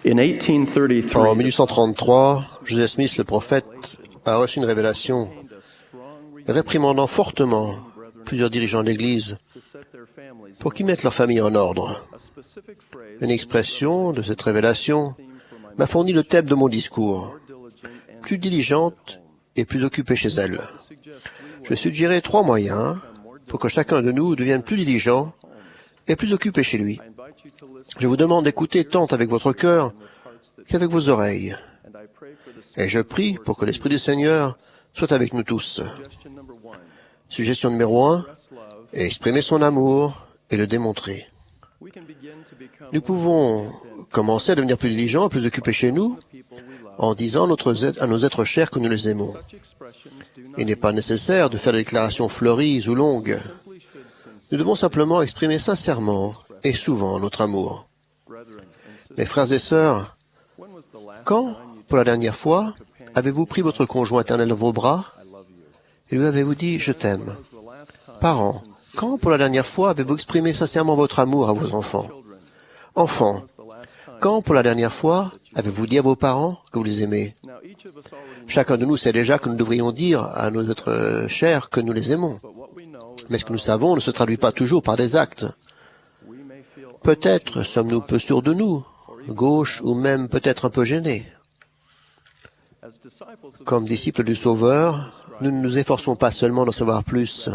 In En 1833, 1833, Joseph Smith, le prophète, a reçu une révélation réprimandant fortement plusieurs dirigeants d'Église pour qu'ils mettent leur famille en ordre. Une expression de cette révélation m'a fourni le thème de mon discours, plus diligente et plus occupée chez elle. Je vais suggérer 3 moyens pour que chacun de nous devienne plus diligent et plus occupé chez lui. Je vous demande d'écouter tant avec votre cœur qu'avec vos oreilles. Et je prie pour que l'Esprit du Seigneur soit avec nous tous. Suggestion numéro 1, exprimer son amour et le démontrer. Nous pouvons commencer à devenir plus diligents, plus occupés chez nous, en disant à nos êtres chers que nous les aimons. Il n'est pas nécessaire de faire des déclarations fleuries ou longues. Nous devons simplement exprimer sincèrement et souvent notre amour. Mes frères et sœurs, quand, pour la dernière fois, avez-vous pris votre conjoint éternel dans vos bras et lui avez-vous dit « Je t'aime » ? Parents, quand, pour la dernière fois, avez-vous exprimé sincèrement votre amour à vos enfants ? Enfants, quand, pour la dernière fois, avez-vous dit à vos parents que vous les aimez ? Chacun de nous sait déjà que nous devrions dire à nos êtres chers que nous les aimons. Mais ce que nous savons ne se traduit pas toujours par des actes. Peut-être sommes-nous peu sûrs de nous, gauches ou même peut-être un peu gênés. Comme disciples du Sauveur, nous ne nous efforçons pas seulement d'en savoir plus.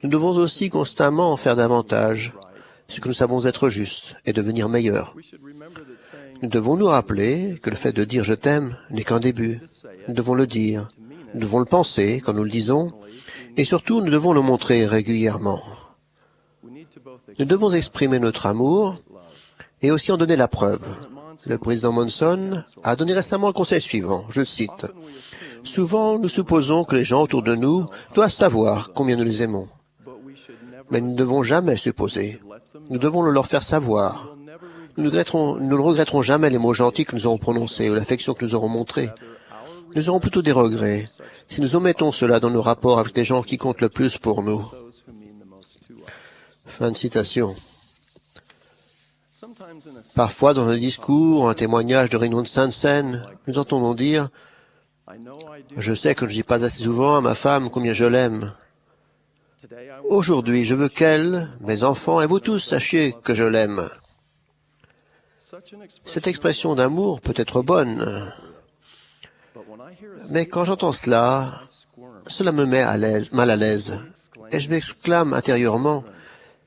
Nous devons aussi constamment en faire davantage, ce que nous savons être juste, et devenir meilleurs. Nous devons nous rappeler que le fait de dire « je t'aime » n'est qu'un début. Nous devons le dire, nous devons le penser quand nous le disons, et surtout nous devons le montrer régulièrement. Nous devons exprimer notre amour et aussi en donner la preuve. Le président Monson a donné récemment le conseil suivant, je le cite. « Souvent, nous supposons que les gens autour de nous doivent savoir combien nous les aimons. Mais nous ne devons jamais supposer. Nous devons le leur faire savoir. Nous ne regretterons jamais les mots gentils que nous aurons prononcés ou l'affection que nous aurons montrée. Nous aurons plutôt des regrets si nous omettons cela dans nos rapports avec les gens qui comptent le plus pour nous. » Fin de citation. Parfois, dans un discours, un témoignage de Raymond Sansen, nous entendons dire « Je sais que je ne dis pas assez souvent à ma femme combien je l'aime. Aujourd'hui, je veux qu'elle, mes enfants et vous tous sachiez que je l'aime. » Cette expression d'amour peut être bonne, mais quand j'entends cela, cela me met mal à l'aise, et je m'exclame intérieurement,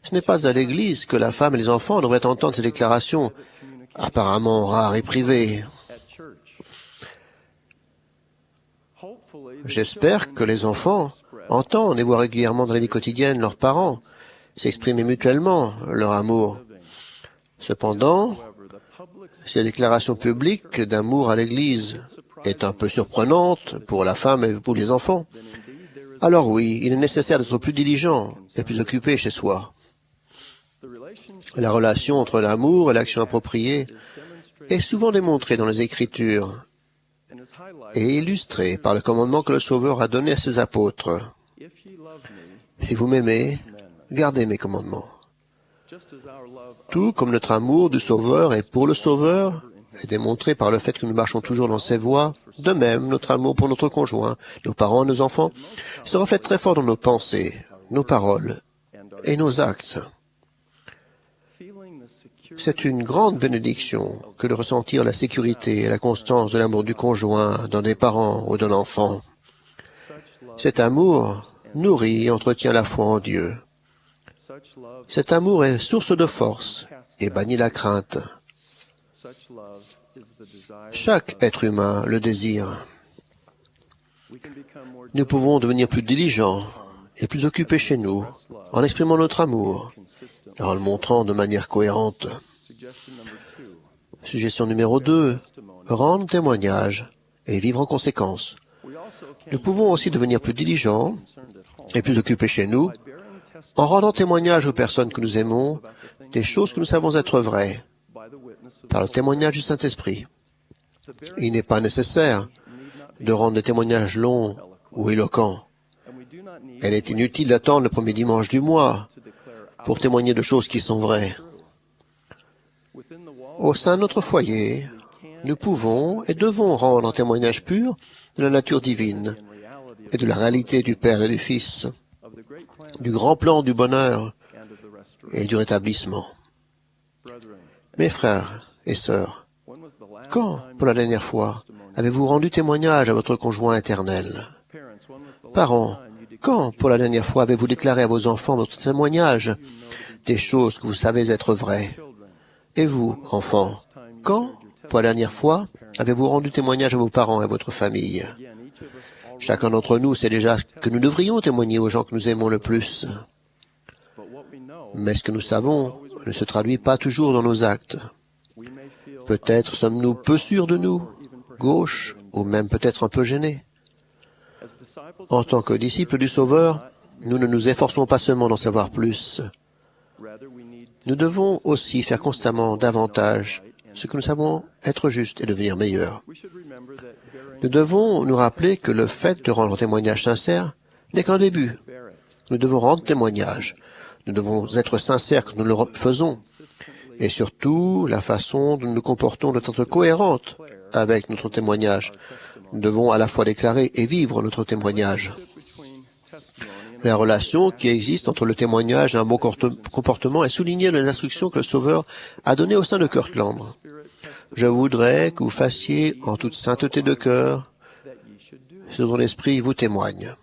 ce n'est pas à l'Église que la femme et les enfants devraient entendre ces déclarations, apparemment rares et privées. J'espère que les enfants entendent et voient régulièrement dans la vie quotidienne leurs parents s'exprimer mutuellement leur amour. Cependant, si la déclaration publique d'amour à l'Église est un peu surprenante pour la femme et pour les enfants, alors oui, il est nécessaire d'être plus diligent et plus occupé chez soi. La relation entre l'amour et l'action appropriée est souvent démontrée dans les Écritures et illustrée par le commandement que le Sauveur a donné à ses apôtres. « Si vous m'aimez, gardez mes commandements. » Tout comme notre amour du Sauveur et pour le Sauveur est démontré par le fait que nous marchons toujours dans ses voies, de même, notre amour pour notre conjoint, nos parents, nos enfants, se reflète très fort dans nos pensées, nos paroles et nos actes. C'est une grande bénédiction que de ressentir la sécurité et la constance de l'amour du conjoint, d'un des parents ou d'un enfant. Cet amour nourrit et entretient la foi en Dieu. Cet amour est source de force et bannit la crainte. Chaque être humain le désire. Nous pouvons devenir plus diligents et plus occupés chez nous en exprimant notre amour et en le montrant de manière cohérente. Suggestion numéro 2. Rendre témoignage et vivre en conséquence. Nous pouvons aussi devenir plus diligents et plus occupés chez nous en rendant témoignage aux personnes que nous aimons des choses que nous savons être vraies par le témoignage du Saint-Esprit. Il n'est pas nécessaire de rendre des témoignages longs ou éloquents. Elle est inutile d'attendre le premier dimanche du mois pour témoigner de choses qui sont vraies. Au sein de notre foyer, nous pouvons et devons rendre un témoignage pur de la nature divine et de la réalité du Père et du Fils, du grand plan du bonheur et du rétablissement. Mes frères et sœurs, quand, pour la dernière fois, avez-vous rendu témoignage à votre conjoint éternel? Parents, quand, pour la dernière fois, avez-vous déclaré à vos enfants votre témoignage des choses que vous savez être vraies? Et vous, enfants, quand, pour la dernière fois, avez-vous rendu témoignage à vos parents et à votre famille? Chacun d'entre nous sait déjà que nous devrions témoigner aux gens que nous aimons le plus. Mais ce que nous savons ne se traduit pas toujours dans nos actes. Peut-être sommes-nous peu sûrs de nous, gauches, ou même peut-être un peu gênés. En tant que disciples du Sauveur, nous ne nous efforçons pas seulement d'en savoir plus. Nous devons aussi faire constamment davantage ce que nous savons être juste et devenir meilleurs. Nous devons nous rappeler que le fait de rendre un témoignage sincère n'est qu'un début. Nous devons rendre témoignage. Nous devons être sincères quand nous le faisons. Et surtout, la façon dont nous nous comportons doit être cohérente avec notre témoignage. Nous devons à la fois déclarer et vivre notre témoignage. La relation qui existe entre le témoignage et un bon comportement est soulignée dans les instructions que le Sauveur a données au sein de Kirtland. Je voudrais que vous fassiez en toute sainteté de cœur ce dont l'Esprit vous témoigne.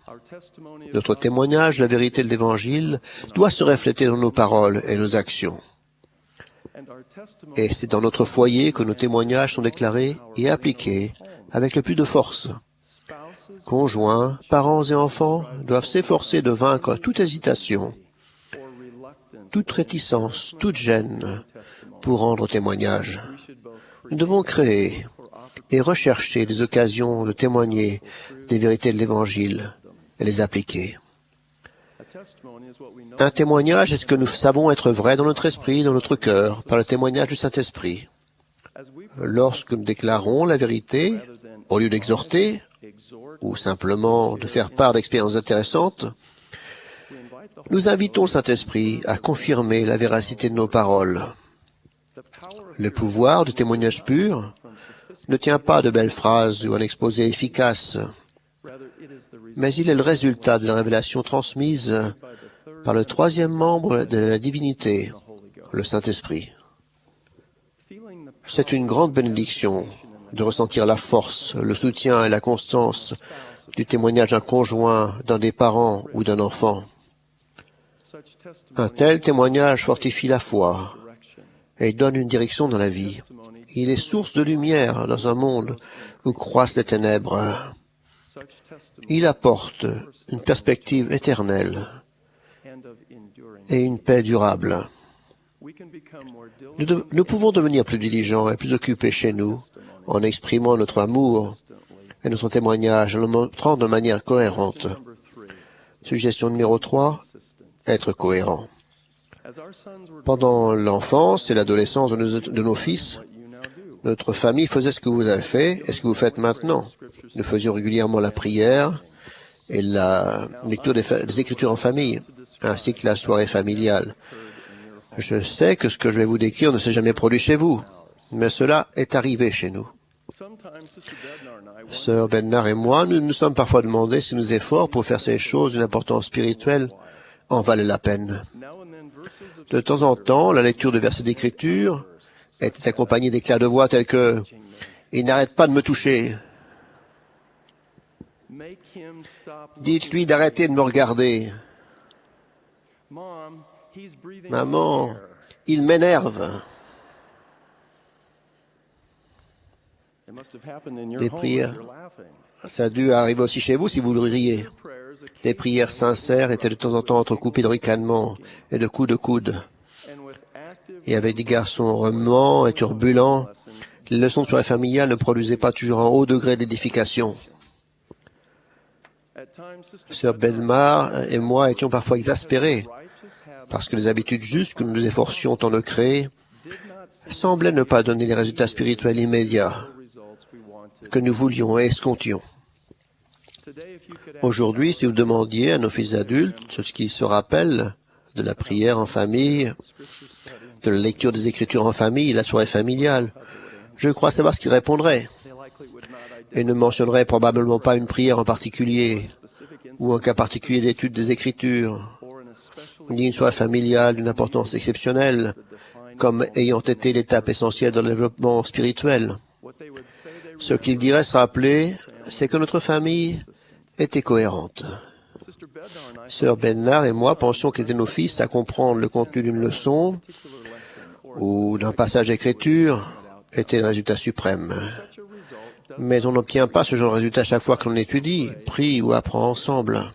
Notre témoignage de la vérité de l'Évangile doit se refléter dans nos paroles et nos actions. Et c'est dans notre foyer que nos témoignages sont déclarés et appliqués avec le plus de force. Conjoints, parents et enfants doivent s'efforcer de vaincre toute hésitation, toute réticence, toute gêne pour rendre témoignage. Nous devons créer et rechercher des occasions de témoigner des vérités de l'Évangile et les appliquer. Un témoignage est ce que nous savons être vrai dans notre esprit, dans notre cœur, par le témoignage du Saint-Esprit. Lorsque nous déclarons la vérité, au lieu d'exhorter, ou simplement de faire part d'expériences intéressantes, nous invitons le Saint-Esprit à confirmer la véracité de nos paroles. Le pouvoir du témoignage pur ne tient pas de belles phrases ou un exposé efficace, mais il est le résultat de la révélation transmise par le troisième membre de la divinité, le Saint-Esprit. C'est une grande bénédiction de ressentir la force, le soutien et la constance du témoignage d'un conjoint, d'un des parents ou d'un enfant. Un tel témoignage fortifie la foi et donne une direction dans la vie. Il est source de lumière dans un monde où croissent les ténèbres. Il apporte une perspective éternelle et une paix durable. Nous pouvons devenir plus diligents et plus occupés chez nous en exprimant notre amour et notre témoignage, en le montrant de manière cohérente. Suggestion numéro 3, être cohérent. Pendant l'enfance et l'adolescence de nos fils, notre famille faisait ce que vous avez fait et ce que vous faites maintenant. Nous faisions régulièrement la prière et la lecture des Écritures en famille, ainsi que la soirée familiale. Je sais que ce que je vais vous décrire ne s'est jamais produit chez vous, mais cela est arrivé chez nous. Sœur Bednar et moi, nous nous sommes parfois demandé si nos efforts pour faire ces choses d'une importance spirituelle en valaient la peine. De temps en temps, la lecture de versets d'Écriture était accompagnée d'éclats de voix tels que « Il n'arrête pas de me toucher ». Dites-lui d'arrêter de me regarder. Maman, il m'énerve. Des prières. Ça a dû arriver aussi chez vous si vous le riez. Les prières sincères étaient de temps en temps entrecoupées de ricanements et de coups de coude. Et avec des garçons remuants et turbulents, les leçons de soirée familiale ne produisaient pas toujours un haut degré d'édification. Sœur Bednar et moi étions parfois exaspérés parce que les habitudes justes que nous nous efforcions tant de créer semblaient ne pas donner les résultats spirituels immédiats que nous voulions et escomptions. Aujourd'hui, si vous demandiez à nos fils adultes ce qu'ils se rappellent de la prière en famille, de la lecture des Écritures en famille, la soirée familiale, je crois savoir ce qu'ils répondraient. Ils ne mentionneraient probablement pas une prière en particulier, ou un cas particulier d'étude des Écritures, ni une soirée familiale d'une importance exceptionnelle, comme ayant été l'étape essentielle dans le développement spirituel. Ce qu'ils diraient se rappeler, c'est que notre famille était cohérente. Sœur Bednar et moi pensions qu'aider nos fils à comprendre le contenu d'une leçon ou d'un passage d'écriture était le résultat suprême. Mais on n'obtient pas ce genre de résultat chaque fois que l'on étudie, prie ou apprend ensemble.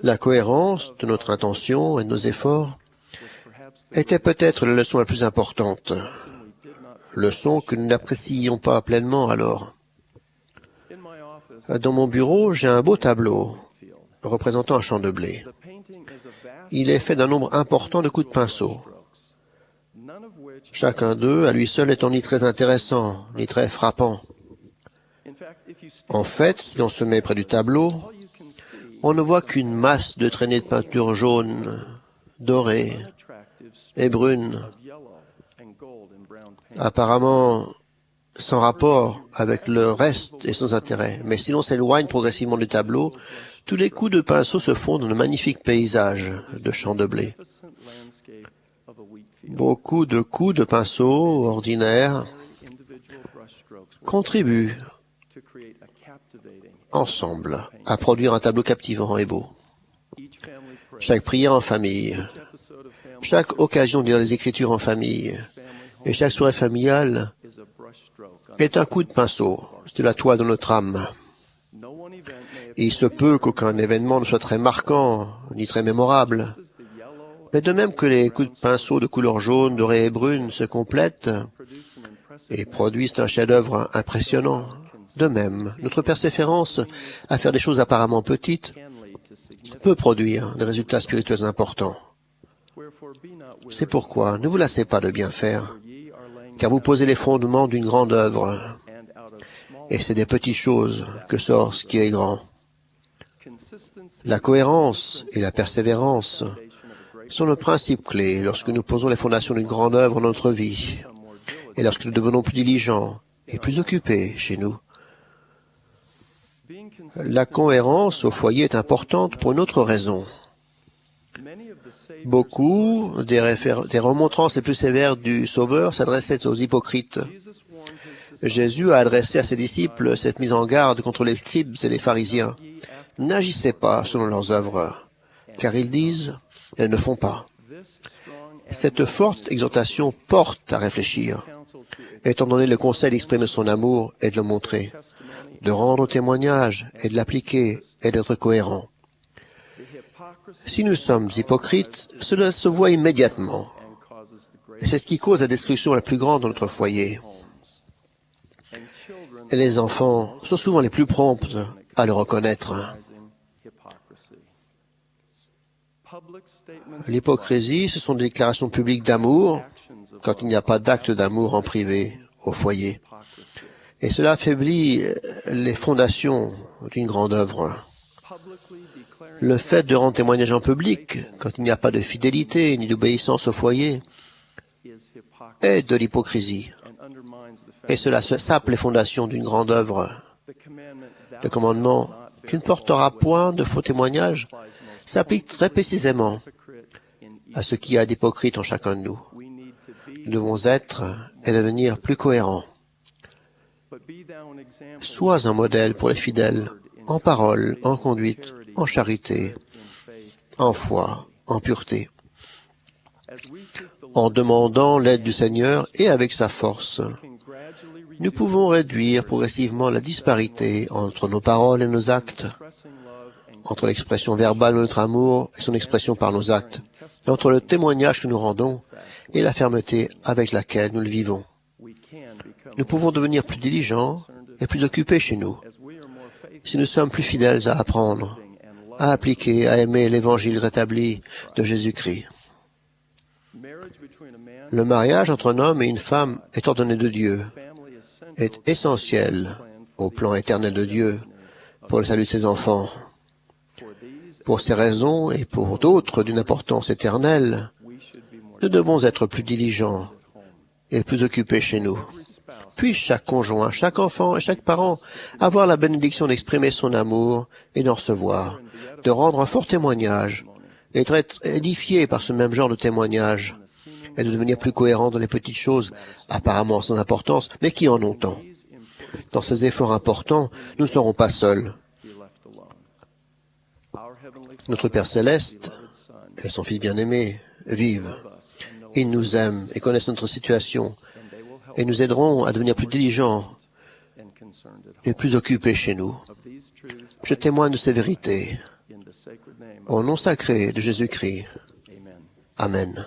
La cohérence de notre intention et de nos efforts était peut-être la leçon la plus importante, leçon que nous n'apprécions pas pleinement alors. Dans mon bureau, j'ai un beau tableau représentant un champ de blé. Il est fait d'un nombre important de coups de pinceau. Chacun d'eux, à lui seul, étant ni très intéressant, ni très frappant. En fait, si l'on se met près du tableau, on ne voit qu'une masse de traînées de peinture jaune, dorée et brune, apparemment sans rapport avec le reste et sans intérêt. Mais si l'on s'éloigne progressivement du tableau, tous les coups de pinceau se font dans un magnifique paysage de champs de blé. Beaucoup de coups de pinceau ordinaires contribuent ensemble à produire un tableau captivant et beau. Chaque prière en famille, chaque occasion de lire les Écritures en famille et chaque soirée familiale est un coup de pinceau. C'est la toile de notre âme. Il se peut qu'aucun événement ne soit très marquant ni très mémorable. Mais de même que les coups de pinceau de couleur jaune, dorée et brune se complètent et produisent un chef-d'œuvre impressionnant, de même, notre persévérance à faire des choses apparemment petites peut produire des résultats spirituels importants. C'est pourquoi ne vous lassez pas de bien faire, car vous posez les fondements d'une grande œuvre. Et c'est des petites choses que sort ce qui est grand. La cohérence et la persévérance sont nos principes clés lorsque nous posons les fondations d'une grande œuvre dans notre vie et lorsque nous devenons plus diligents et plus occupés chez nous. La cohérence au foyer est importante pour une autre raison. Beaucoup des remontrances les plus sévères du Sauveur s'adressaient aux hypocrites. Jésus a adressé à ses disciples cette mise en garde contre les scribes et les pharisiens. N'agissez pas selon leurs œuvres, car ils disent, elles ne font pas. Cette forte exhortation porte à réfléchir, étant donné le conseil d'exprimer son amour et de le montrer, de rendre témoignage et de l'appliquer et d'être cohérent. Si nous sommes hypocrites, cela se voit immédiatement. Et c'est ce qui cause la destruction la plus grande dans notre foyer. Et les enfants sont souvent les plus prompts à le reconnaître. L'hypocrisie, ce sont des déclarations publiques d'amour quand il n'y a pas d'acte d'amour en privé au foyer. Et cela affaiblit les fondations d'une grande œuvre. Le fait de rendre témoignage en public, quand il n'y a pas de fidélité ni d'obéissance au foyer, est de l'hypocrisie. Et cela sape les fondations d'une grande œuvre. Le commandement « Tu ne porteras point de faux témoignages » s'applique très précisément à ce qu'il y a d'hypocrite en chacun de nous. Nous devons être et devenir plus cohérents. Sois un modèle pour les fidèles, en parole, en conduite, en charité, en foi, en pureté, en demandant l'aide du Seigneur et avec sa force. Nous pouvons réduire progressivement la disparité entre nos paroles et nos actes, entre l'expression verbale de notre amour et son expression par nos actes, et entre le témoignage que nous rendons et la fermeté avec laquelle nous le vivons. Nous pouvons devenir plus diligents et plus occupés chez nous, si nous sommes plus fidèles à apprendre, à appliquer, à aimer l'Évangile rétabli de Jésus-Christ. Le mariage entre un homme et une femme est ordonné de Dieu, est essentiel au plan éternel de Dieu pour le salut de ses enfants. Pour ces raisons et pour d'autres d'une importance éternelle, Nous devons être plus diligents et plus occupés chez nous. Puis chaque conjoint, chaque enfant et chaque parent avoir la bénédiction d'exprimer son amour et d'en recevoir, de rendre un fort témoignage, et d'être édifié par ce même genre de témoignage, et de devenir plus cohérent dans les petites choses, apparemment sans importance, mais qui en ont tant. Dans ces efforts importants, nous ne serons pas seuls. Notre Père Céleste et son Fils bien-aimé vivent. Ils nous aiment et connaissent notre situation et nous aideront à devenir plus diligents et plus occupés chez nous. Je témoigne de ces vérités au nom sacré de Jésus-Christ. Amen.